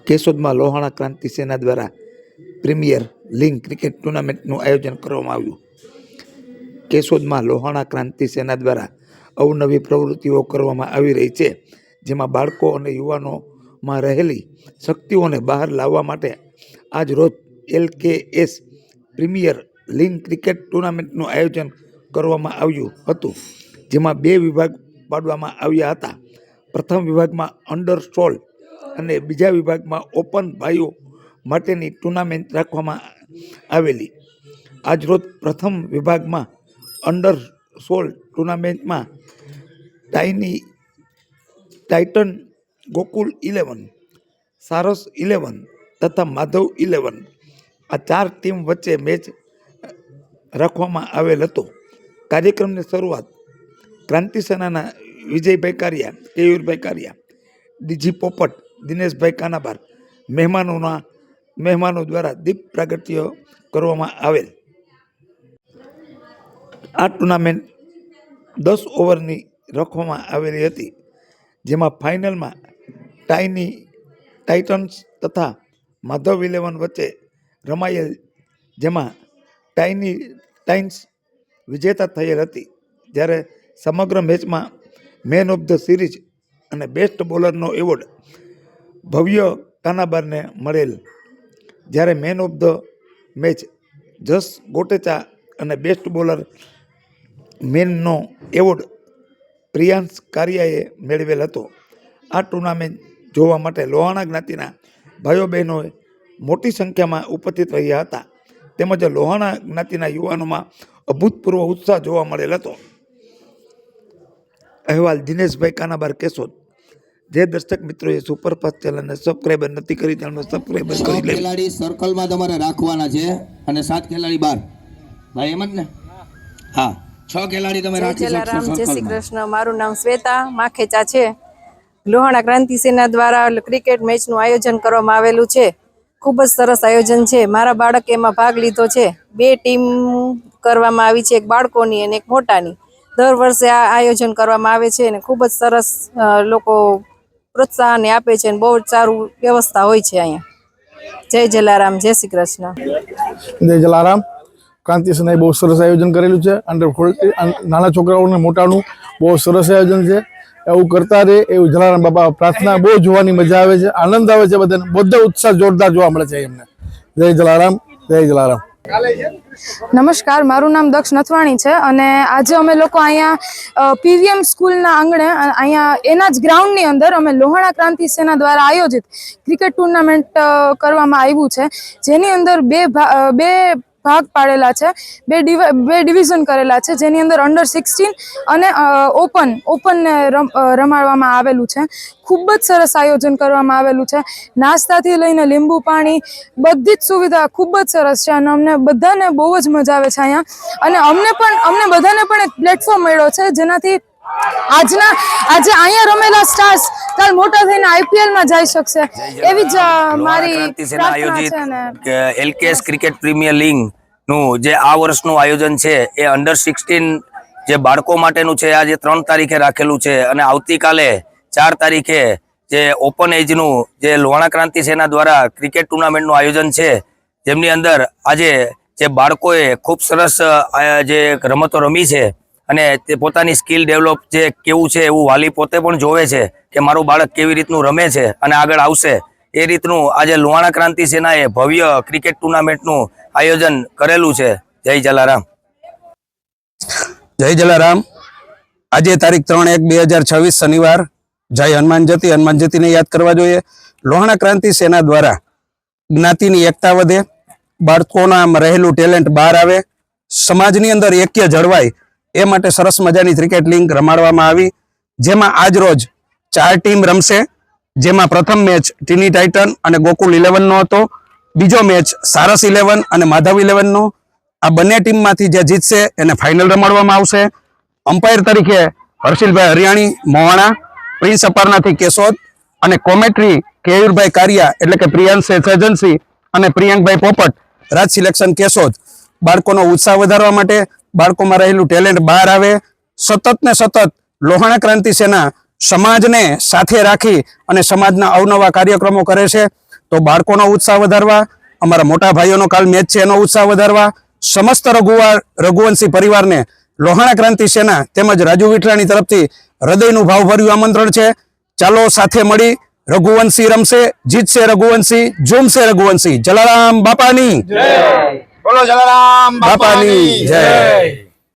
કેશોદમાં લોહાણા ક્રાંતિ સેના દ્વારા પ્રીમિયર લીગ ક્રિકેટ ટુર્નામેન્ટનું આયોજન કરવામાં આવ્યું. કેશોદમાં લોહાણા ક્રાંતિ સેના દ્વારા અવનવી પ્રવૃત્તિઓ કરવામાં આવી રહી છે, જેમાં બાળકો અને યુવાનોમાં રહેલી શક્તિઓને બહાર લાવવા માટે આજ રોજ LKS પ્રીમિયર લીગ ક્રિકેટ ટુર્નામેન્ટનું આયોજન કરવામાં આવ્યું હતું, જેમાં 2 વિભાગ પાડવામાં આવ્યા હતા. પ્રથમ વિભાગમાં અંડર-16 અને બીજા વિભાગમાં ઓપન ભાઈઓ માટેની ટુર્નામેન્ટ રાખવામાં આવેલી. આજરોજ પ્રથમ વિભાગમાં અંડર-16 ટુર્નામેન્ટમાં ટાઇટન ગોકુલ 11, સારસ 11 તથા માધવ 11 આ 4 ટીમ વચ્ચે મેચ રાખવામાં આવેલ હતો. કાર્યક્રમની શરૂઆત ક્રાંતિ સેનાના વિજયભાઈ કારિયા, કેયુરભાઈ કારિયા, ડીજી પોપટ, દિનેશભાઈ કાનાબાર મહેમાનો દ્વારા દીપ પ્રાગટ્ય કરવામાં આવેલ. આ ટુર્નામેન્ટ 10 ઓવરની રાખવામાં આવેલી હતી, જેમાં ફાઇનલમાં ટાઇટન્સ તથા માધવ 11 વચ્ચે રમાયેલ, જેમાં ટાઇટન્સ વિજેતા થયેલ હતી. જ્યારે સમગ્ર મેચમાં મેન ઓફ ધ સિરીઝ અને બેસ્ટ બોલરનો એવોર્ડ ભવ્ય કાનાબારને મળેલ. જ્યારે મેન ઓફ ધ મેચ જસ ગોટેચા અને બેસ્ટ બોલર મેનનો એવોર્ડ પ્રિયાંશ કારિયાએ મેળવેલ હતો. આ ટુર્નામેન્ટ જોવા માટે લોહાણા જ્ઞાતિના ભાઈઓ બહેનોએ મોટી સંખ્યામાં ઉપસ્થિત રહ્યા હતા, તેમજ લોહાણા જ્ઞાતિના યુવાનોમાં અભૂતપૂર્વ ઉત્સાહ જોવા મળેલ હતો. અહેવાલ દિનેશભાઈ કાનાબાર, કેશોદ. જે દર્શક મિત્રોએ સુપરફાસ્ટ ચેનલને સબસ્ક્રાઇબ નથી કરી, ચેનલને સબસ્ક્રાઇબ કરી લે. ખેલાડી સર્કલમાં તમારે રાખવાના છે અને 7 ખેલાડી બહાર. ભાઈ એમ જ ને? હા, 6 ખેલાડી તમે રાખી શકશો. જય શ્રી કૃષ્ણ. મારું નામ શ્વેતા માખેચા છે. લોહાણા ક્રાંતિ સેના દ્વારા ક્રિકેટ મેચનું આયોજન કરવામાં આવેલું છે. ખૂબ જ સરસ આયોજન છે. મારા બાળકે એમાં ભાગ લીધો છે. 2 ટીમ કરવામાં આવી છે, એક બાળકોની અને એક મોટાની. દર વર્ષે આ આયોજન કરવામાં આવે છે અને ખૂબ જ સરસ લોકો પ્રોત્સાહન આપે છે અને બહુ જ સારું વ્યવસ્થા હોય છે અહીંયા. જય જલારામ, જય શ્રી કૃષ્ણ. જય જલારામ. ક્રાંતિ સેનાએ બહુ સરસ આયોજન કરેલું છે. નાના છોકરાઓને મોટાનું બહુ સરસ આયોજન છે. એવું કરતા રહે એવું જલારામ બાપા પ્રાર્થના. બહુ જોવાની મજા આવે છે, આનંદ આવે છે બધાને. બધો ઉત્સાહ જોરદાર જોવા મળે છે એમને. જય જલારામ, જય જલારામ. નમસ્કાર, મારું નામ દક્ષ નથવાણી છે અને આજે અમે લોકો અહીંયા PVM સ્કૂલના આંગણે અહીંયા એના જ ગ્રાઉન્ડની અંદર અમે લોહાણા ક્રાંતિ સેના દ્વારા આયોજિત ક્રિકેટ ટુર્નામેન્ટ કરવામાં આવ્યું છે, જેની અંદર બે ભાગ પાડેલા છે, બે ડિવિઝન કરેલા છે, જેની અંદર અંડર-16 અને ઓપનને રમાડવામાં આવેલું છે. ખૂબ જ સરસ આયોજન કરવામાં આવેલું છે. નાસ્તાથી લઈને લીંબુ પાણી બધી જ સુવિધા ખૂબ જ સરસ છે અને અમને બધાને બહુ જ મજા આવે છે અહીંયા. અને અમને બધાને પણ એક પ્લેટફોર્મ મળ્યો છે, જેનાથી આજે અહીંયા રમેલા સ્ટાર્સ કાલ મોટા થઈને IPL માં જઈ શકશે, એવી જ મારી પ્રાર્થના છે. LKS ક્રિકેટ પ્રીમિયર લીગ નું જે આ વર્ષનું આયોજન છે એ અંડર-16 જે બાળકો માટેનું છે, આજે 3 તારીખે રાખેલું છે અને આવતીકાલે 4 તારીખે જે ઓપન એજનું જે લોહાણા ક્રાંતિ સેના દ્વારા ક્રિકેટ ટુર્નામેન્ટનું આયોજન છે, જેમની અંદર આજે જે બાળકોએ ખૂબ સરસ જે રમતો રમી છે અને તે પોતાની સ્કિલ ડેવલપ જે કેવું છે એવું વાલી પોતે પણ જોવે છે કે મારું બાળક કેવી રીતનું રમે છે અને આગળ આવશે. એ રીતનું આજે લોહાણા ક્રાંતિ સેનાએ ભવ્ય ક્રિકેટ ટુર્નામેન્ટનું આયોજન કરેલું છે. જય જલારામ. જય જલારામ. આજે તારીખ 3/1/2026 શનિવાર. જય હનુમાન જયંતીને યાદ કરવા જોઈએ. લોહાણા ક્રાંતિ સેના દ્વારા જ્ઞાતિની એકતા વધે, બાળકોના રહેલું ટેલેન્ટ બહાર આવે, સમાજની અંદર એક્ય જળવાય એ માટે સરસ મજાની ક્રિકેટ લીગ રમાડવામાં આવી, જેમાં આજ રોજ 4 ટીમ રમશે. જેમાં પ્રથમ મેચ ટીની ટાઇટન અને ગોકુલ 11 નો હતો. બીજો મેચ સારસ 11 અને માધવ 11 નો. આ બંને ટીમમાંથી જે જીતશે એને ફાઇનલ રમાડવામાં આવશે. અમ્પાયર તરીકે હર્ષિલભાઈ હરિયાણી મોવાણા, પ્રિન્સ અપારનાથી કેશોદ અને કોમેન્ટ્રી કેયુરભાઈ કારિયા એટલે કે પ્રિયાંશ એજન્સી અને પ્રિયંકભાઈ પોપટ, રાજ સિલેક્શન કેશોદ. બાળકોનો ઉત્સાહ વધારવા માટે, બાળકોમાં રહેલું ટેલેન્ટ બહાર આવે, સતત ને સતત લોહાણા ક્રાંતિ સેના સમાજને સાથે રાખી અને સમાજના અવનવા કાર્યક્રમો કરે છે. તો બાળકોનો ઉત્સાહ વધારવા, અમારા મોટા ભાઈઓનો કાલ મેચ છે એનો ઉત્સાહ વધારવા, સમસ્ત રઘુવંશી પરિવારને લોહાણા ક્રાંતિ સેના તેમજ રાજુ વિઠલાણી તરફથી હૃદયનું ભાવભર્યું આમંત્રણ છે. ચાલો સાથે મળી રઘુવંશી રમશે, જીતશે રઘુવંશી, ઝૂમશે રઘુવંશી. જલારામ બાપાની જય. બોલો જલારામ બાપાની જય.